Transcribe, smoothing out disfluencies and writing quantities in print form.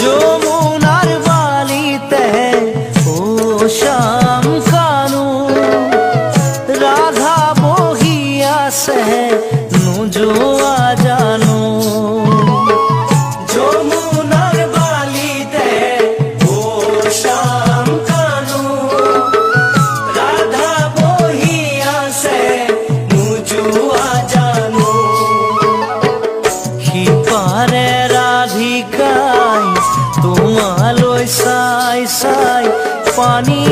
যমুনার বালিতে ও শ্যাম কানু রাধা বহিয়াছে নুজুয়া জানো। যমুনার বালিতে ও শ্যাম কানু রাধা বহিয়াছে নুজুয়া জানো। সিপারে রাধিকাই তোমালৈ চাই চাই পানী